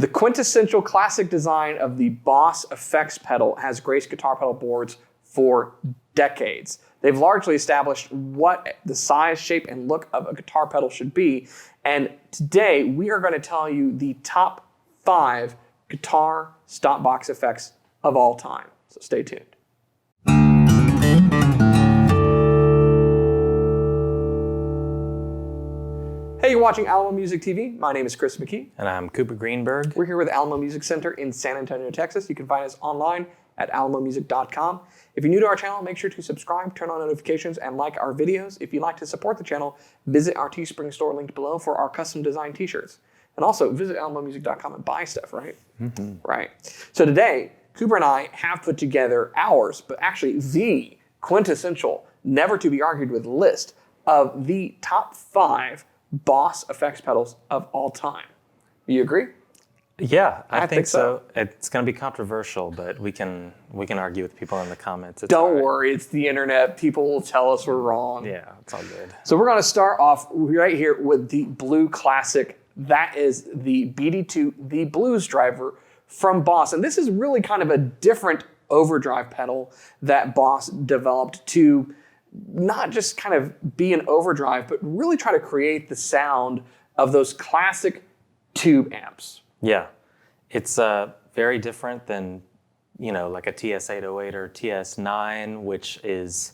The quintessential classic design of the Boss effects pedal has graced guitar pedal boards for decades. They've largely established what the size, shape, and look of a guitar pedal should be. And today we are going to tell you the top 5 guitar stop box effects of all time. So stay tuned. Hey, you're watching Alamo Music TV. My name is Chris McKee. And I'm Cooper Greenberg. We're here with Alamo Music Center in San Antonio, Texas. You can find us online at alamomusic.com. If you're new to our channel, make sure to subscribe, turn on notifications, and like our videos. If you'd like to support the channel, visit our Teespring store linked below for our custom designed t-shirts. And also visit alamomusic.com and buy stuff, right? Mm-hmm. Right. So today, Cooper and I have put together ours, but actually the quintessential, never to be argued with list of the top 5 Boss effects pedals of all time. You agree? Yeah, I think so. It's going to be controversial, but we can argue with people in the comments. Don't worry, it's the internet. People will tell us we're wrong. Yeah, it's all good. So we're going to start off right here with the Blue Classic. That is the BD2, the blues driver from Boss. And this is really kind of a different overdrive pedal that Boss developed to not just kind of be an overdrive, but really try to create the sound of those classic tube amps. Yeah, it's very different than, like a TS-808 or TS-9, which is,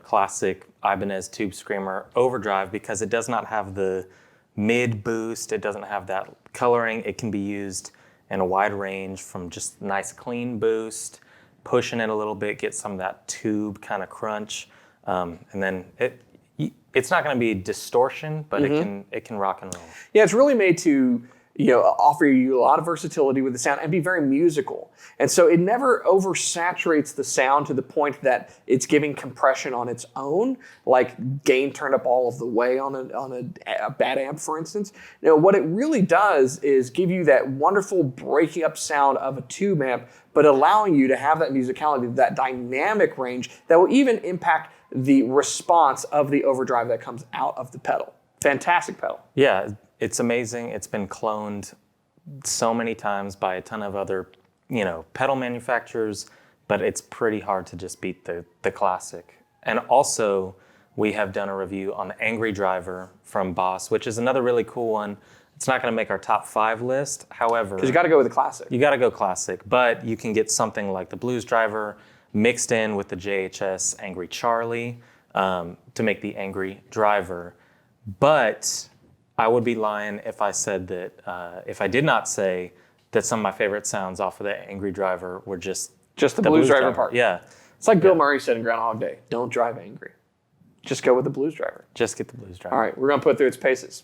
classic Ibanez tube screamer overdrive, because it does not have the mid boost. It doesn't have that coloring. It can be used in a wide range from just nice clean boost, pushing it a little bit, get some of that tube kind of crunch, and then it's not going to be distortion, but it can rock and roll. Yeah, it's really made to offer you a lot of versatility with the sound and be very musical. And so it never oversaturates the sound to the point that it's giving compression on its own, like gain turned up all of the way on a bad amp, for instance. What it really does is give you that wonderful breaking up sound of a tube amp, but allowing you to have that musicality, that dynamic range that will even impact the response of the overdrive that comes out of the pedal. Fantastic pedal. Yeah. It's amazing. It's been cloned so many times by a ton of other, pedal manufacturers, but it's pretty hard to just beat the classic. And also, we have done a review on the Angry Driver from Boss, which is another really cool one. It's not going to make our top 5 list, however. Because you got to go with the classic. You got to go classic, but you can get something like the Blues Driver mixed in with the JHS Angry Charlie to make the Angry Driver. But I would be lying if I said that, if I did not say that some of my favorite sounds off of the Angry Driver were just the blues driver part. Yeah. It's like Bill Murray said in Groundhog Day, don't drive angry. Just go with the blues driver. Just get the blues driver. All right, we're going to put it through its paces.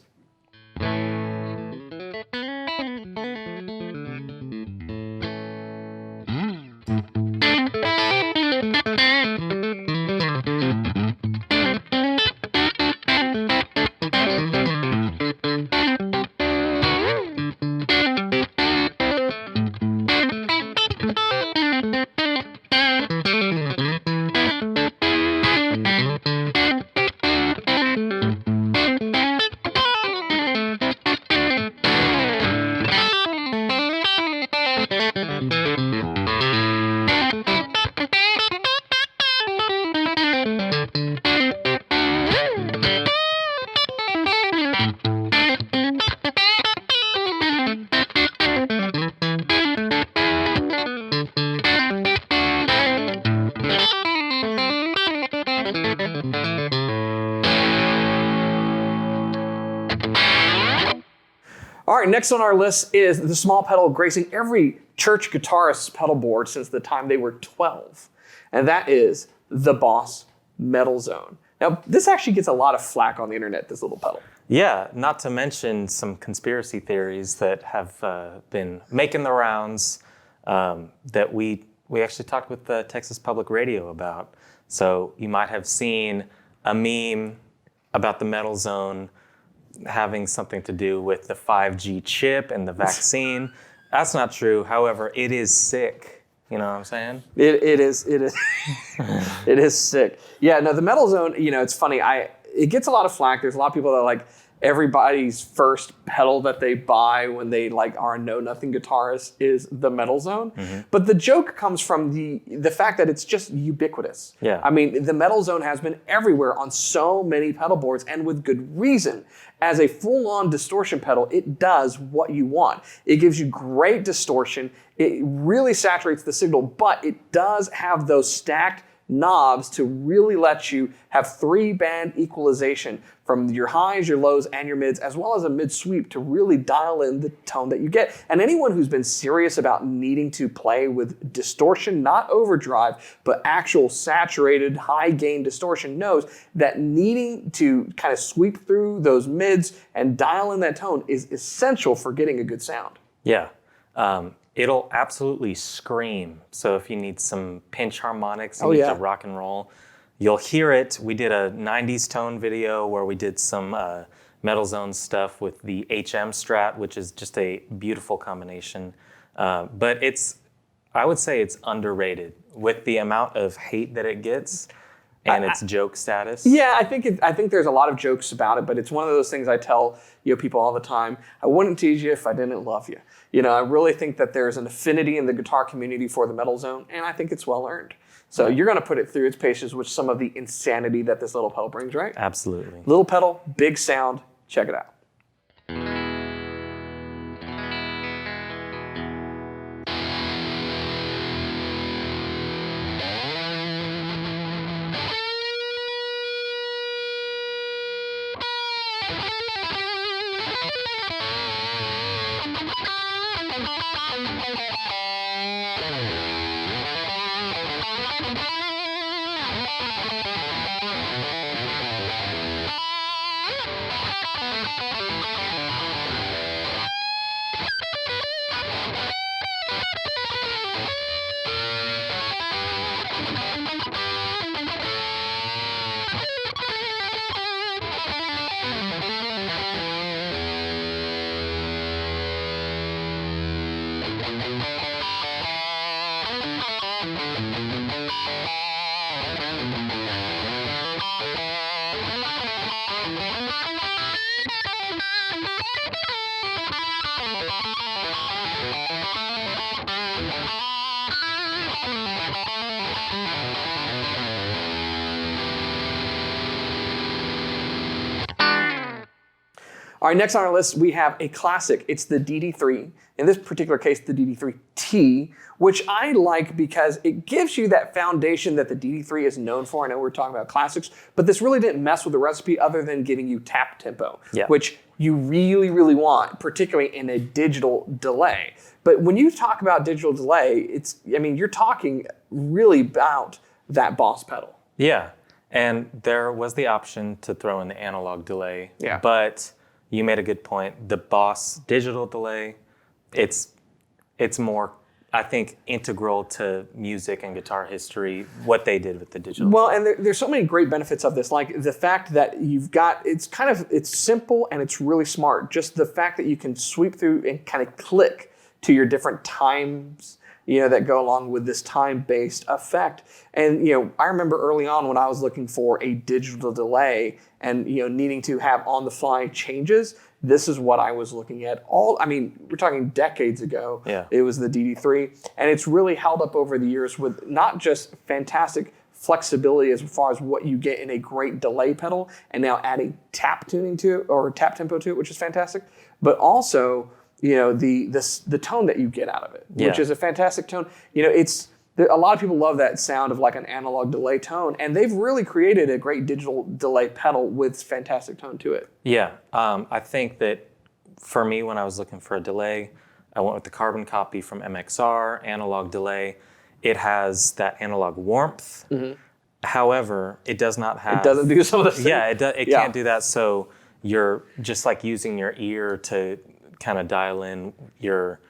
All right, next on our list is the small pedal gracing every church guitarist's pedal board since the time they were 12. And that is the Boss Metal Zone. Now, this actually gets a lot of flack on the internet, this little pedal. Yeah, not to mention some conspiracy theories that have been making the rounds that we actually talked with Texas Public Radio about. So you might have seen a meme about the Metal Zone having something to do with the 5G chip and the vaccine. That's not true. However, it is sick. You know what I'm saying? It is. It is sick. Yeah, no, the Metal Zone, it's funny. It gets a lot of flack. There's a lot of people that are like, everybody's first pedal that they buy when they like are a know-nothing guitarist is the Metal Zone. But the joke comes from the fact that it's just ubiquitous. Yeah. I mean, the Metal Zone has been everywhere on so many pedal boards, and with good reason. As a full-on distortion pedal, it does what you want. It gives you great distortion. It really saturates the signal, but it does have those stacked knobs to really let you have 3-band equalization from your highs, your lows, and your mids, as well as a mid sweep to really dial in the tone that you get. And anyone who's been serious about needing to play with distortion, not overdrive, but actual saturated high gain distortion knows that needing to kind of sweep through those mids and dial in that tone is essential for getting a good sound. Yeah. It'll absolutely scream. So if you need some pinch harmonics, you need to rock and roll, you'll hear it. We did a 90s tone video where we did some Metal Zone stuff with the HM Strat, which is just a beautiful combination. But I would say it's underrated with the amount of hate that it gets and its joke status. Yeah, I think there's a lot of jokes about it, but it's one of those things I tell people all the time. I wouldn't tease you if I didn't love you. I really think that there's an affinity in the guitar community for the Metal Zone, and I think it's well earned. So you're going to put it through its paces with some of the insanity that this little pedal brings, right? Absolutely. Little pedal, big sound. Check it out. All right, next on our list, we have a classic. It's the DD3. In this particular case, the DD3T, which I like because it gives you that foundation that the DD3 is known for. I know we're talking about classics, but this really didn't mess with the recipe other than giving you tap tempo, which you really, really want, particularly in a digital delay. But when you talk about digital delay, you're talking really about that Boss pedal. Yeah, and there was the option to throw in the analog delay, but you made a good point. The Boss digital delay, it's more, I think, integral to music and guitar history, what they did with the digital delay. And there's so many great benefits of this, like the fact that it's simple and it's really smart. Just the fact that you can sweep through and kind of click to your different times, that go along with this time-based effect. And, I remember early on when I was looking for a digital delay and, needing to have on-the-fly changes, this is what I was looking at. We're talking decades ago. Yeah. It was the DD3. And it's really held up over the years with not just fantastic flexibility as far as what you get in a great delay pedal, and now adding tap tuning to it, or tap tempo to it, which is fantastic, but also the tone that you get out of it, which is a fantastic tone. A lot of people love that sound of like an analog delay tone, and they've really created a great digital delay pedal with fantastic tone to it. Yeah, I think that for me, when I was looking for a delay, I went with the carbon copy from MXR, analog delay. It has that analog warmth. Mm-hmm. However, it does not have... It doesn't do some of the things. Yeah, it can't do that, so you're just like using your ear to kind of dial in your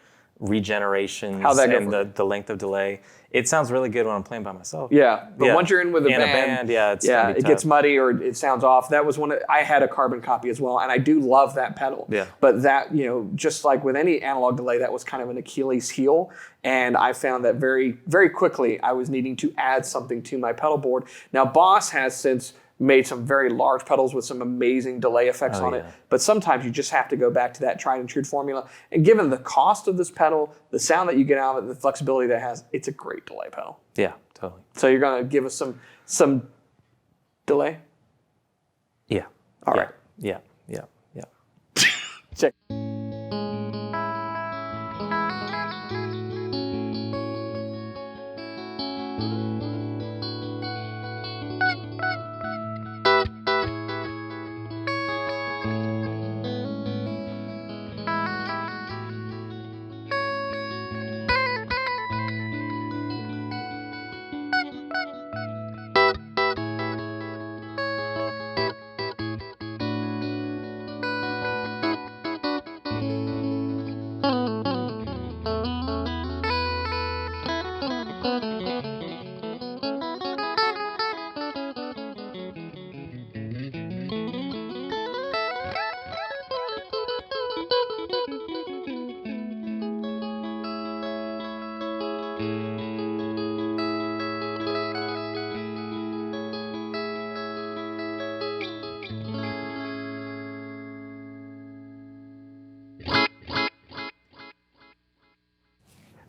regenerations and the length of delay. It sounds really good when I'm playing by myself. Yeah, but once you're in with a band, it gets muddy or it sounds off. That was I had a carbon copy as well, and I do love that pedal. Yeah. But that, just like with any analog delay, that was kind of an Achilles heel, and I found that very, very quickly I was needing to add something to my pedal board. Now, Boss has since made some very large pedals with some amazing delay effects on it. But sometimes you just have to go back to that tried and true formula. And given the cost of this pedal, the sound that you get out of it, the flexibility that it has, it's a great delay pedal. Yeah, totally. So you're going to give us some delay? Yeah. All right. Yeah. Check.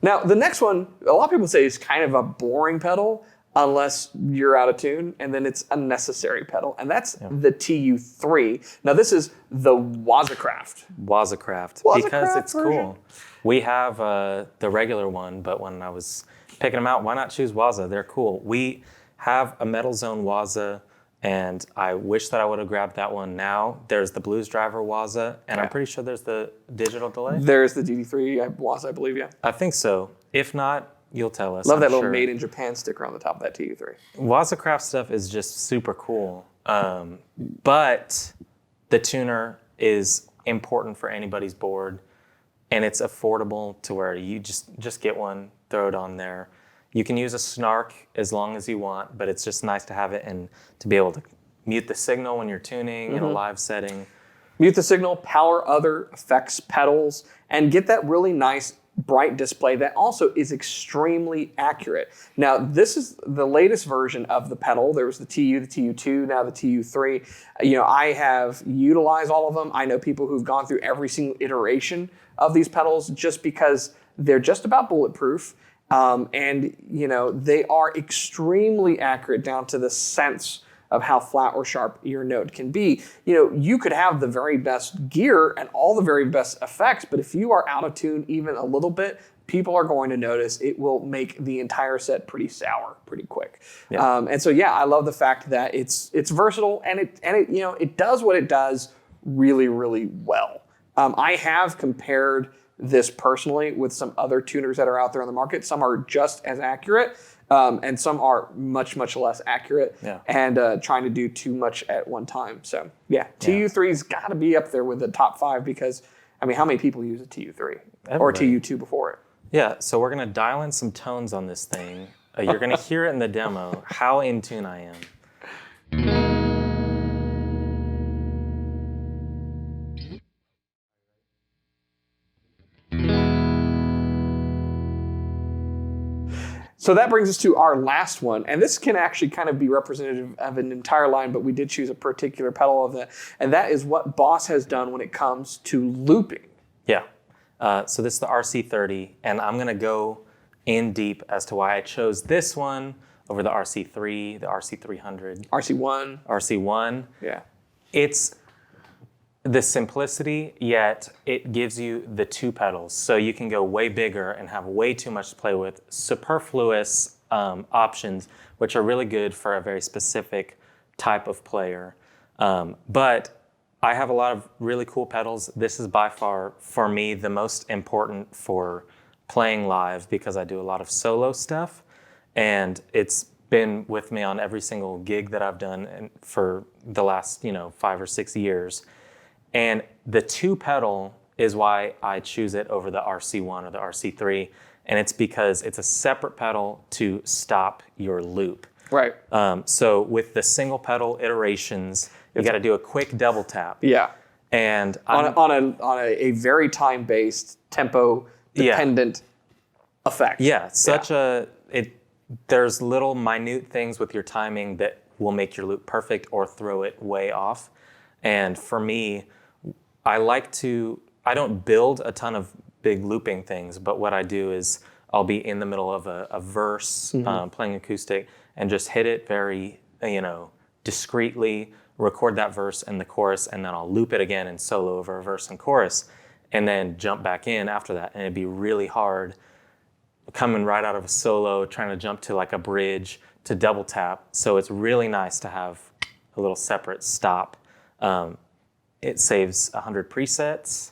Now, the next one, a lot of people say is kind of a boring pedal unless you're out of tune, and then it's a necessary pedal, and that's the TU3. Now, this is the Wazacraft. Wazacraft, because it's version. Cool. We have the regular one, but when I was picking them out, why not choose Waza? They're cool. We have a Metal Zone Waza, and I wish that I would have grabbed that one now. There's the Blues Driver Waza, and I'm pretty sure there's the digital delay. There's the DD3 Waza, I believe, yeah. I think so. If not, you'll tell us. Love that little Made in Japan sticker on the top of that TU3. Wazacraft stuff is just super cool. But the tuner is important for anybody's board, and it's affordable to where you just get one, throw it on there. You can use a snark as long as you want, but it's just nice to have it and to be able to mute the signal when you're tuning in a live setting. Mute the signal, power other effects pedals, and get that really nice bright display that also is extremely accurate. Now, this is the latest version of the pedal. There was the TU, the TU2, now the TU3. I have utilized all of them. I know people who've gone through every single iteration of these pedals just because they're just about bulletproof. And they are extremely accurate down to the sense of how flat or sharp your note can be. You could have the very best gear and all the very best effects, but if you are out of tune even a little bit, people are going to notice. It will make the entire set pretty sour pretty quick. Yeah. And so, I love the fact that it's versatile and it does what it does really, really well. I have compared this personally with some other tuners that are out there on the market. Some are just as accurate, and some are much, much less accurate and trying to do too much at one time. So, TU3's got to be up there with the top 5 because, how many people use a TU3 or TU2 before it? Yeah, so we're going to dial in some tones on this thing. You're going to hear it in the demo, how in tune I am. So that brings us to our last one, and this can actually kind of be representative of an entire line, but we did choose a particular pedal of that, and that is what Boss has done when it comes to looping. Yeah, so this is the RC30, and I'm going to go in deep as to why I chose this one over the RC3, the RC300. RC1. Yeah. It's the simplicity, yet it gives you the 2 pedals. So you can go way bigger and have way too much to play with. Superfluous options, which are really good for a very specific type of player. But I have a lot of really cool pedals. This is by far, for me, the most important for playing live because I do a lot of solo stuff. And it's been with me on every single gig that I've done for the last 5 or 6 years. And the 2 pedal is why I choose it over the RC1 or the RC3. And it's because it's a separate pedal to stop your loop. Right. So with the single pedal iterations, you got to do a quick double tap. Yeah. And on a very time-based, tempo-dependent effect. Yeah. There's little minute things with your timing that will make your loop perfect or throw it way off. And for me, I don't build a ton of big looping things, but what I do is I'll be in the middle of a verse, playing acoustic, and just hit it very, discreetly, record that verse and the chorus, and then I'll loop it again and solo over a verse and chorus, and then jump back in after that. And it'd be really hard coming right out of a solo, trying to jump to like a bridge to double tap. So it's really nice to have a little separate stop. It saves 100 presets.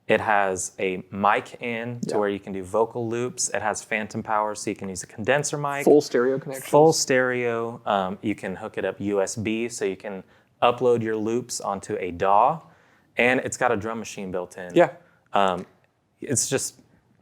It has a mic in to where you can do vocal loops. It has phantom power, so you can use a condenser mic. Full stereo connection. Full stereo. You can hook it up USB, so you can upload your loops onto a DAW. And it's got a drum machine built in. Yeah.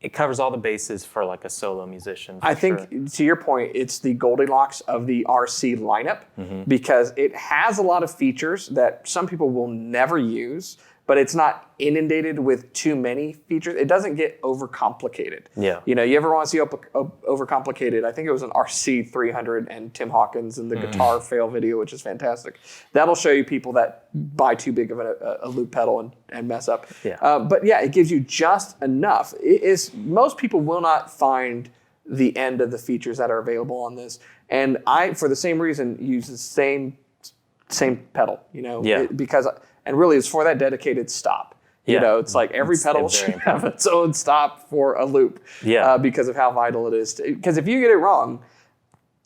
It covers all the bases for like a solo musician. I think, to your point, it's the Goldilocks of the RC lineup because it has a lot of features that some people will never use, but it's not inundated with too many features. It doesn't get overcomplicated. Yeah. You ever want to see overcomplicated? I think it was an RC 300 and Tim Hawkins in the guitar fail video, which is fantastic. That'll show you people that buy too big of a loop pedal and mess up. Yeah. But yeah, it gives you just enough. Most people will not find the end of the features that are available on this. And I, for the same reason, use the same pedal, and really, it's for that dedicated stop. It's like every pedal should have its own stop for a loop. Because of how vital it is. Because if you get it wrong,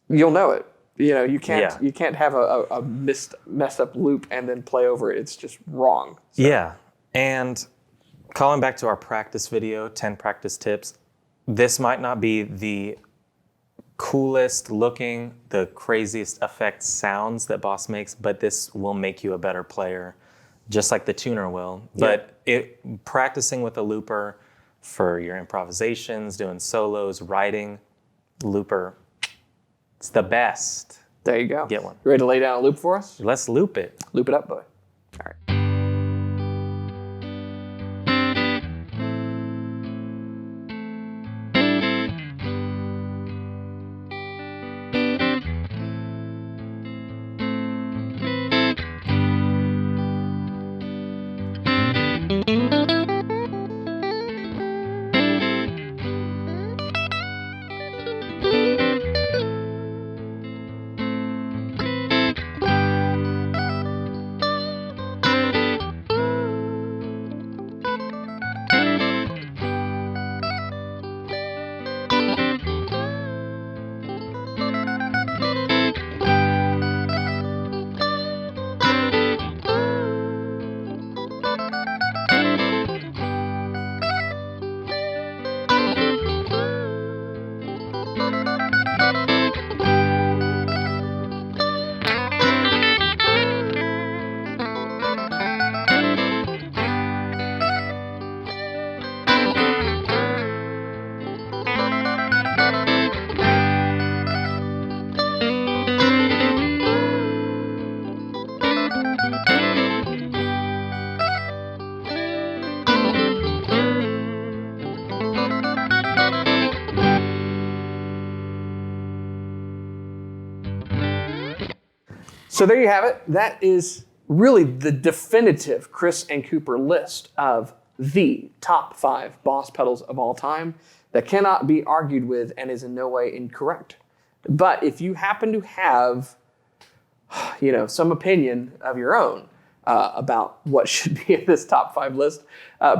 you'll know it. You can't have a messed up loop and then play over it. It's just wrong. So. Yeah. And calling back to our practice video, 10 practice tips, this might not be the coolest looking, the craziest effect sounds that Boss makes, but this will make you a better player. Just like the tuner will. But practicing with a looper for your improvisations, doing solos, writing, looper, it's the best. There you go. Get one. You ready to lay down a loop for us? Let's loop it. Loop it up, boy. All right. So there you have it. That is really the definitive Chris and Cooper list of the top 5 Boss pedals of all time that cannot be argued with and is in no way incorrect. But if you happen to have, some opinion of your own about what should be in this top 5 list,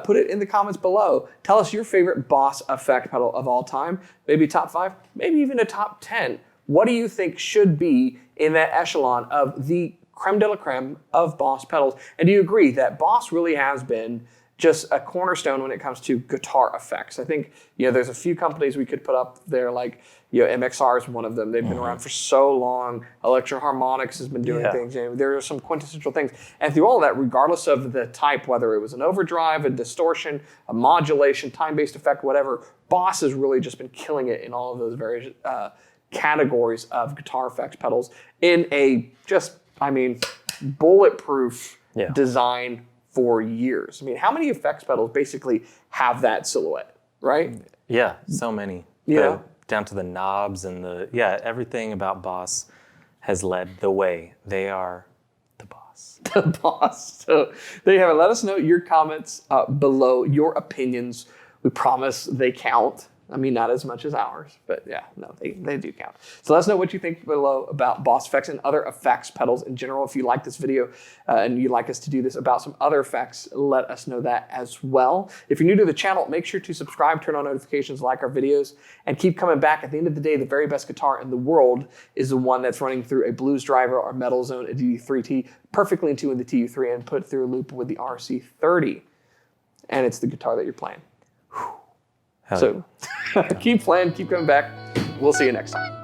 put it in the comments below. Tell us your favorite Boss effect pedal of all time. Maybe top 5, maybe even a top 10. What do you think should be in that echelon of the creme de la creme of Boss pedals? And do you agree that Boss really has been just a cornerstone when it comes to guitar effects? I think, there's a few companies we could put up there, like, MXR is one of them. They've been around for so long. Electro Harmonics has been doing things. There are some quintessential things. And through all of that, regardless of the type, whether it was an overdrive, a distortion, a modulation, time-based effect, whatever, Boss has really just been killing it in all of those various categories of guitar effects pedals in a bulletproof design for years. How many effects pedals basically have that silhouette, right? Yeah, so many. Down to the knobs and everything about Boss has led the way. They are the boss. The boss. So there you have it. Let us know your comments below, your opinions. We promise they count. I mean, not as much as ours, but yeah, no, they do count. So let us know what you think below about Boss effects and other effects pedals in general. If you like this video and you'd like us to do this about some other effects, let us know that as well. If you're new to the channel, make sure to subscribe, turn on notifications, like our videos, and keep coming back. At the end of the day, the very best guitar in the world is the one that's running through a blues driver or metal zone, a DD3T, perfectly in tune with the TU3 and put through a loop with the RC30. And it's the guitar that you're playing. So keep playing, keep coming back. We'll see you next time.